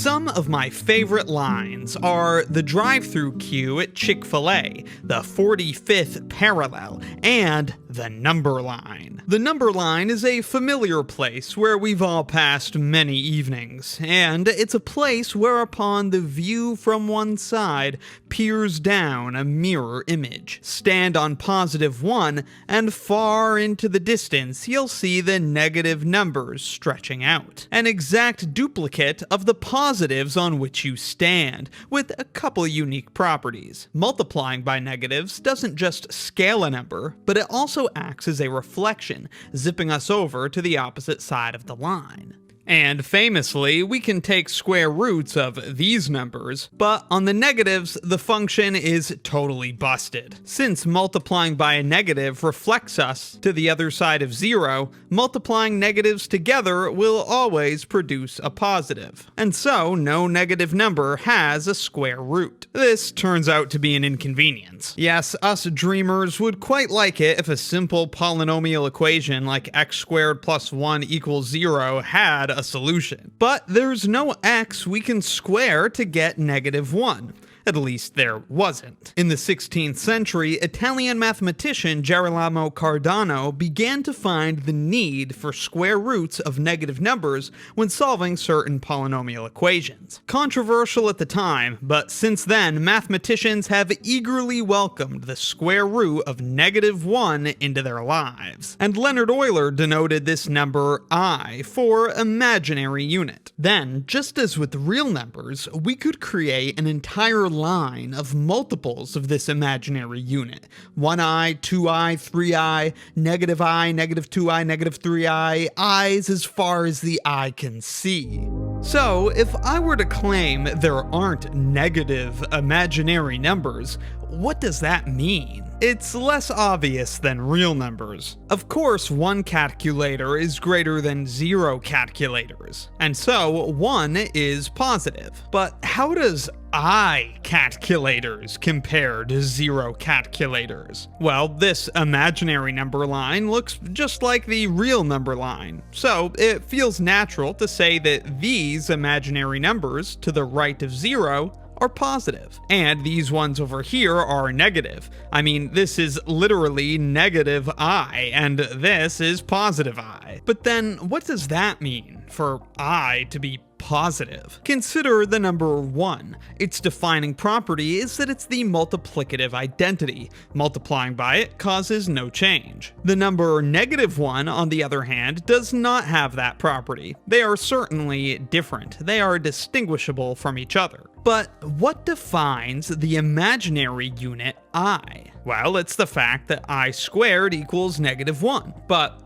Some of my favorite lines are the drive-thru queue at Chick-fil-A, the 45th parallel, and the number line. The number line is a familiar place where we've all passed many evenings, and it's a place whereupon the view from one side peers down a mirror image. Stand on +1, and far into the distance you'll see the negative numbers stretching out. An exact duplicate of the positives on which you stand, with a couple unique properties. Multiplying by negatives doesn't just scale a number, but it also acts as a reflection, zipping us over to the opposite side of the line. And famously, we can take square roots of these numbers, but on the negatives, the function is totally busted. Since multiplying by a negative reflects us to the other side of 0, multiplying negatives together will always produce a positive. And so, no negative number has a square root. This turns out to be an inconvenience. Yes, us dreamers would quite like it if a simple polynomial equation like x squared plus 1 equals 0 had a solution. But there's no x we can square to get -1. At least there wasn't. In the 16th century, Italian mathematician Girolamo Cardano began to find the need for square roots of negative numbers when solving certain polynomial equations. Controversial at the time, but since then, mathematicians have eagerly welcomed the square root of -1 into their lives. And Leonhard Euler denoted this number I for imaginary unit. Then, just as with real numbers, we could create an entire line of multiples of this imaginary unit. 1i, 2i, 3i, -i, -2i, -3i, i's as far as the eye can see. So, if I were to claim there aren't negative imaginary numbers, what does that mean? It's less obvious than real numbers. Of course, one calculator is greater than 0 calculators, and so 1 is positive. But how does I calculators compare to 0 calculators? Well, this imaginary number line looks just like the real number line, so it feels natural to say that these imaginary numbers to the right of 0 are positive, and these ones over here are negative. I mean, this is literally negative I, and this is positive I. But then, what does that mean for I to be positive? Consider the number 1. Its defining property is that it's the multiplicative identity. Multiplying by it causes no change. The number -1, on the other hand, does not have that property. They are certainly different. They are distinguishable from each other. But what defines the imaginary unit I? Well, it's the fact that I squared equals -1. But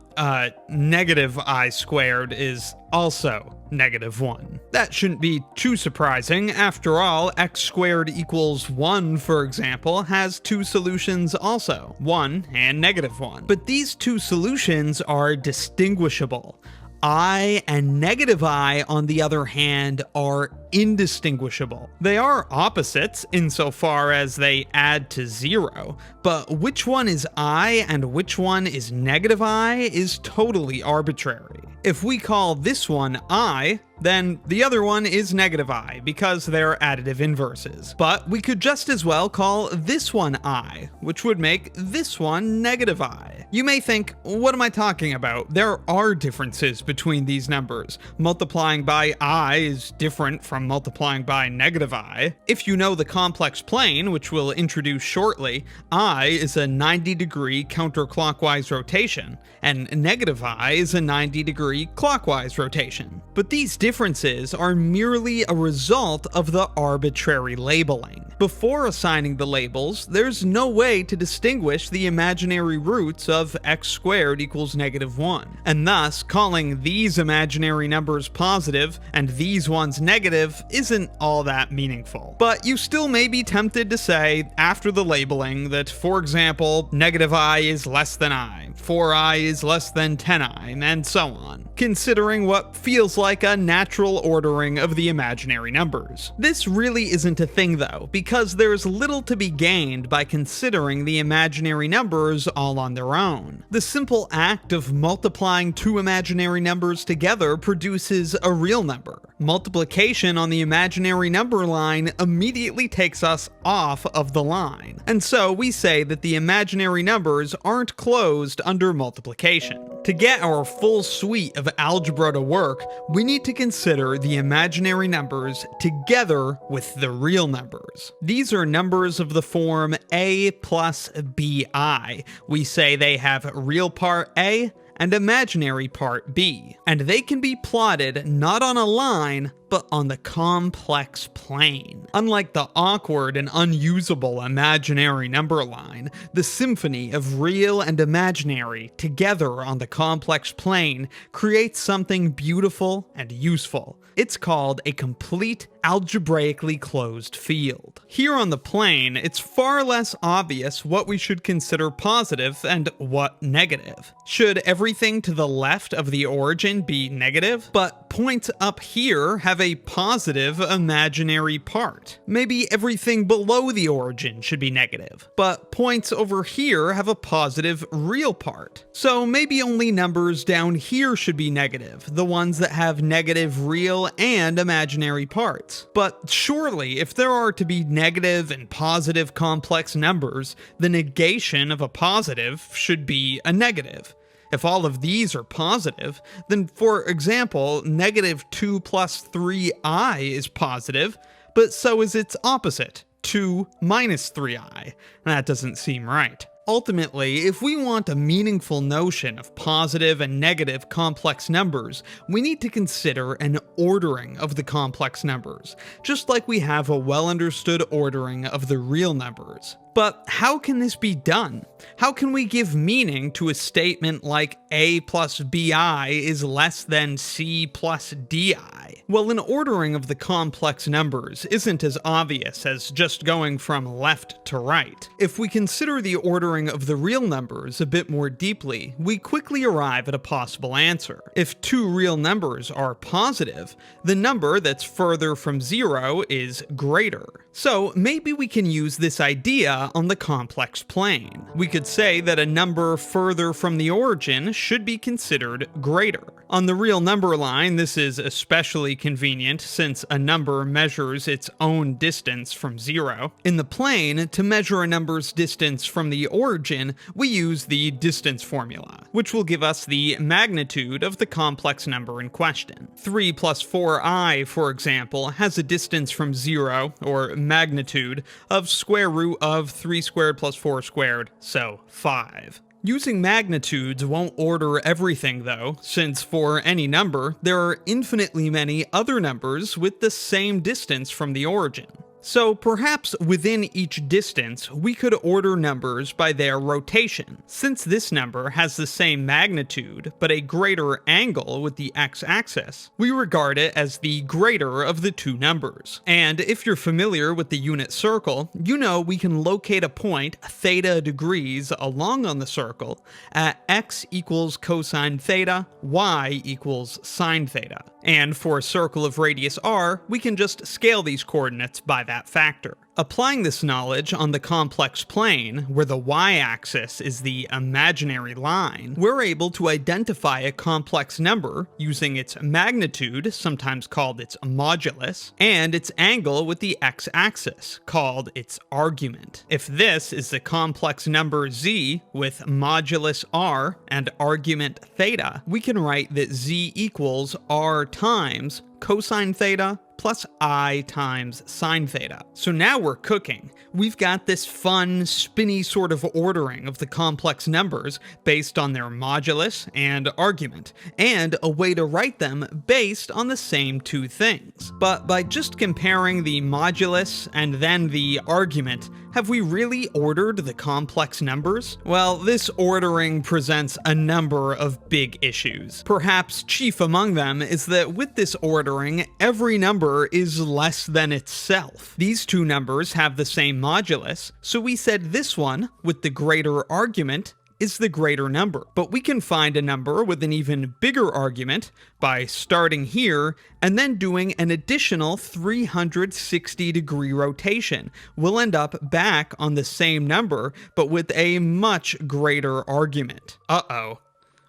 negative I squared is also -1. That shouldn't be too surprising. After all, x squared equals 1, for example, has two solutions also, 1 and -1. But these two solutions are distinguishable. I and -I, on the other hand, are indistinguishable. They are opposites insofar as they add to 0, but which one is I and which one is -I is totally arbitrary. If we call this one I, then the other one is -I, because they're additive inverses. But we could just as well call this one I, which would make this one -I. You may think, what am I talking about? There are differences between these numbers. Multiplying by I is different from multiplying by -I. If you know the complex plane, which we'll introduce shortly, I is a 90-degree counterclockwise rotation, and -I is a 90-degree clockwise rotation. But these differences are merely a result of the arbitrary labeling. Before assigning the labels, there's no way to distinguish the imaginary roots of x squared equals -1, and thus calling these imaginary numbers positive and these ones negative isn't all that meaningful. But you still may be tempted to say, after the labeling, that, for example, -I is less than I, 4i is less than 10i, and so on, considering what feels like a natural ordering of the imaginary numbers. This really isn't a thing though, because there's little to be gained by considering the imaginary numbers all on their own. The simple act of multiplying two imaginary numbers together produces a real number. Multiplication on the imaginary number line immediately takes us off of the line, and so we say that the imaginary numbers aren't closed under multiplication. To get our full suite of algebra to work, we need to consider the imaginary numbers together with the real numbers. These are numbers of the form a plus bi. We say they have real part A and imaginary part B, and they can be plotted not on a line, but on the complex plane. Unlike the awkward and unusable imaginary number line, the symphony of real and imaginary together on the complex plane creates something beautiful and useful. It's called a complete algebraically closed field. Here on the plane, it's far less obvious what we should consider positive and what negative. Should everything to the left of the origin be negative, but points up here have a positive imaginary part? Maybe everything below the origin should be negative, but points over here have a positive real part. So maybe only numbers down here should be negative, the ones that have negative real and imaginary parts. But surely, if there are to be negative and positive complex numbers, the negation of a positive should be a negative. If all of these are positive, then for example, negative 2 plus 3i is positive, but so is its opposite, 2 minus 3i. That doesn't seem right. Ultimately, if we want a meaningful notion of positive and negative complex numbers, we need to consider an ordering of the complex numbers, just like we have a well-understood ordering of the real numbers. But how can this be done? How can we give meaning to a statement like a plus bi is less than c plus di? Well, an ordering of the complex numbers isn't as obvious as just going from left to right. If we consider the ordering of the real numbers a bit more deeply, we quickly arrive at a possible answer. If two real numbers are positive, the number that's further from 0 is greater. So maybe we can use this idea on the complex plane. We could say that a number further from the origin should be considered greater. On the real number line, this is especially convenient since a number measures its own distance from 0. In the plane, to measure a number's distance from the origin, we use the distance formula, which will give us the magnitude of the complex number in question. 3 plus 4i, for example, has a distance from 0, or magnitude, of square root of 3 squared plus 4 squared, so 5. Using magnitudes won't order everything though, since for any number, there are infinitely many other numbers with the same distance from the origin. So perhaps within each distance, we could order numbers by their rotation. Since this number has the same magnitude, but a greater angle with the x-axis, we regard it as the greater of the two numbers. And if you're familiar with the unit circle, you know we can locate a point theta degrees along on the circle at x equals cosine theta, y equals sine theta. And for a circle of radius r, we can just scale these coordinates by that factor. Applying this knowledge on the complex plane, where the y-axis is the imaginary line, we're able to identify a complex number using its magnitude, sometimes called its modulus, and its angle with the x-axis, called its argument. If this is the complex number z with modulus r and argument theta, we can write that z equals r times cosine theta plus I times sine theta. So now we're cooking. We've got this fun, spinny sort of ordering of the complex numbers based on their modulus and argument, and a way to write them based on the same two things. But by just comparing the modulus and then the argument, have we really ordered the complex numbers? Well, this ordering presents a number of big issues. Perhaps chief among them is that with this ordering, every number is less than itself. These two numbers have the same modulus, so we said this one, with the greater argument, is the greater number. But we can find a number with an even bigger argument by starting here and then doing an additional 360-degree rotation. We'll end up back on the same number, but with a much greater argument. Uh-oh.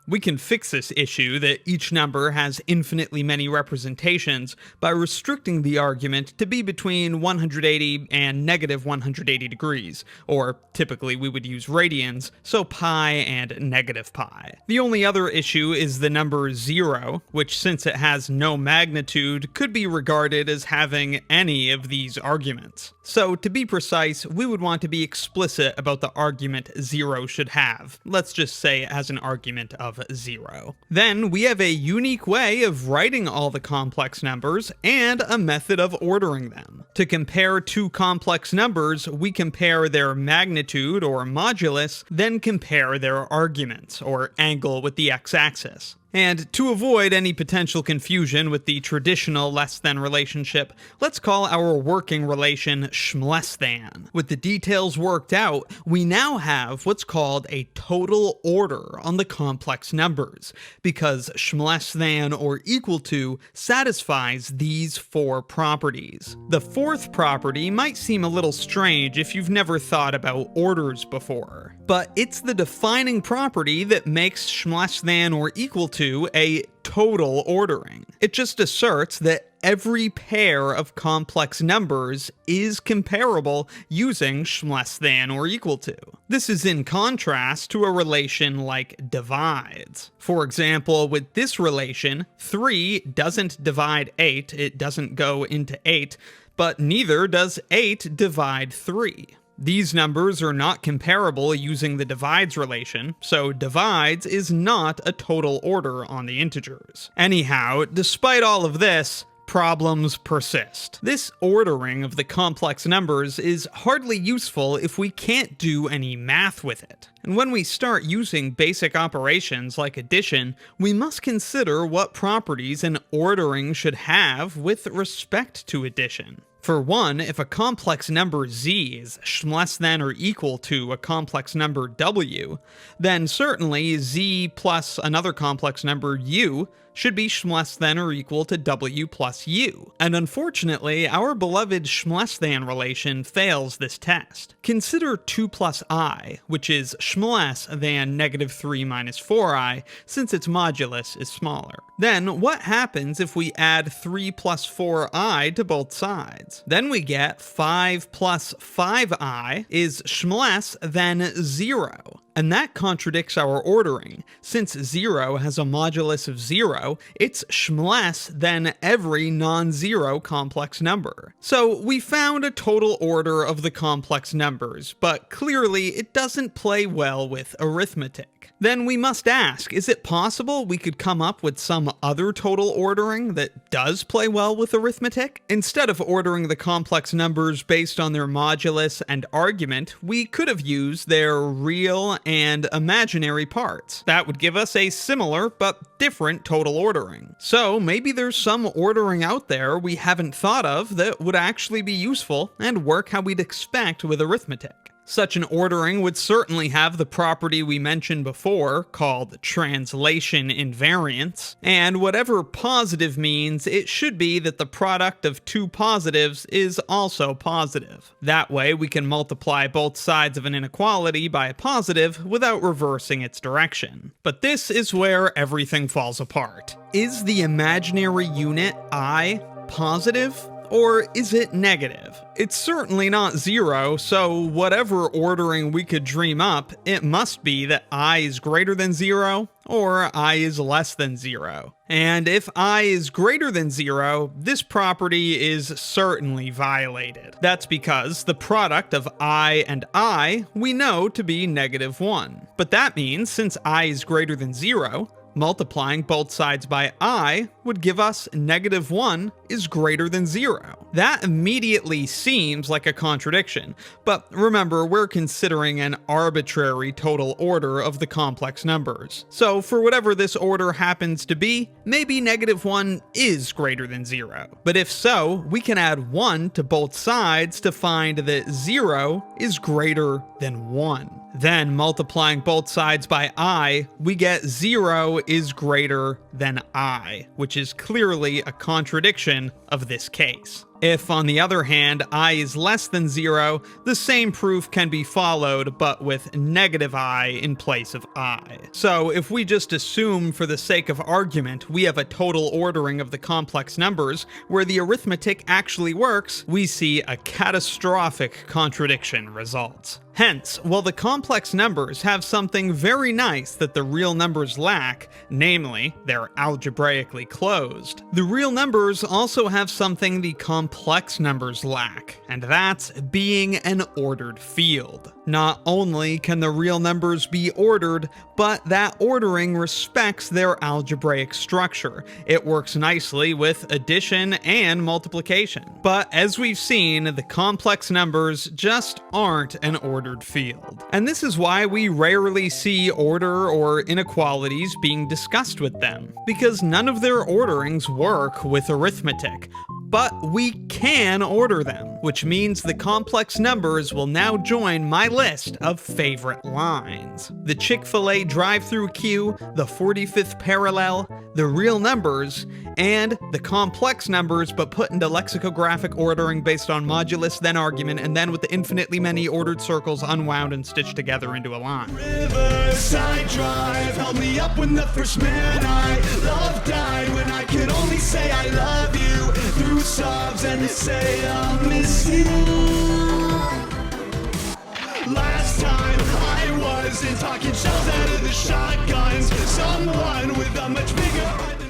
We can fix this issue that each number has infinitely many representations by restricting the argument to be between 180 and negative 180 degrees, or typically we would use radians, so pi and negative pi. The only other issue is the number 0, which since it has no magnitude could be regarded as having any of these arguments. So to be precise, we would want to be explicit about the argument 0 should have. Let's just say it has an argument of 0. Then we have a unique way of writing all the complex numbers and a method of ordering them. To compare two complex numbers, we compare their magnitude or modulus, then compare their arguments or angle with the x-axis. And to avoid any potential confusion with the traditional less than relationship, let's call our working relation sh than. With the details worked out, we now have what's called a total order on the complex numbers, because sh than or equal to satisfies these four properties. The fourth property might seem a little strange if you've never thought about orders before, but it's the defining property that makes sh than or equal to a total ordering. It just asserts that every pair of complex numbers is comparable using sh than or equal to. This is in contrast to a relation like divides. For example, with this relation, 3 doesn't divide 8, it doesn't go into 8, but neither does 8 divide 3. These numbers are not comparable using the divides relation, so divides is not a total order on the integers. Anyhow, despite all of this, problems persist. This ordering of the complex numbers is hardly useful if we can't do any math with it. And when we start using basic operations like addition, we must consider what properties an ordering should have with respect to addition. For one, if a complex number z is sh than or equal to a complex number w, then certainly z plus another complex number u should be sh than or equal to w plus u. And unfortunately, our beloved sh than relation fails this test. Consider 2 plus I, which is sh than negative 3 minus 4i, since its modulus is smaller. Then what happens if we add 3 plus 4i to both sides? Then we get 5 plus 5i is sh than 0. And that contradicts our ordering. Since 0 has a modulus of 0, it's sh than every non-zero complex number. So we found a total order of the complex numbers, but clearly it doesn't play well with arithmetic. Then we must ask, is it possible we could come up with some other total ordering that does play well with arithmetic? Instead of ordering the complex numbers based on their modulus and argument, we could have used their real and imaginary parts. That would give us a similar but different total ordering. So maybe there's some ordering out there we haven't thought of that would actually be useful and work how we'd expect with arithmetic. Such an ordering would certainly have the property we mentioned before, called translation invariance, and whatever positive means, it should be that the product of two positives is also positive. That way we can multiply both sides of an inequality by a positive without reversing its direction. But this is where everything falls apart. Is the imaginary unit I positive? Or is it negative? It's certainly not 0, so whatever ordering we could dream up, it must be that I is greater than 0, or I is less than 0. And if I is greater than 0, this property is certainly violated. That's because the product of I and I we know to be negative 1. But that means since I is greater than 0, multiplying both sides by I would give us negative 1 is greater than 0. That immediately seems like a contradiction, but remember we're considering an arbitrary total order of the complex numbers. So for whatever this order happens to be, maybe negative 1 is greater than 0. But if so, we can add 1 to both sides to find that 0 is greater than 1. Then multiplying both sides by I, we get 0 is greater than I, which is clearly a contradiction of this case. If, on the other hand, I is less than 0, the same proof can be followed, but with negative I in place of I. So if we just assume, for the sake of argument, we have a total ordering of the complex numbers where the arithmetic actually works, we see a catastrophic contradiction result. Hence, while the complex numbers have something very nice that the real numbers lack, namely, they're algebraically closed, the real numbers also have something the complex numbers lack, and that's being an ordered field. Not only can the real numbers be ordered, but that ordering respects their algebraic structure. It works nicely with addition and multiplication. But as we've seen, the complex numbers just aren't an ordered field. And this is why we rarely see order or inequalities being discussed with them, because none of their orderings work with arithmetic. But we can order them, which means the complex numbers will now join my list of favorite lines. The Chick-fil-A drive-thru queue, the 45th parallel, the real numbers, and the complex numbers but put into lexicographic ordering based on modulus, then argument, and then with the infinitely many ordered circles unwound and stitched together into a line. Riverside Drive held me up when the first man I loved died, when I could only say I love you through sobs and say I'll miss you. Last time I wasn't talking shells out of the shotguns, someone with a much bigger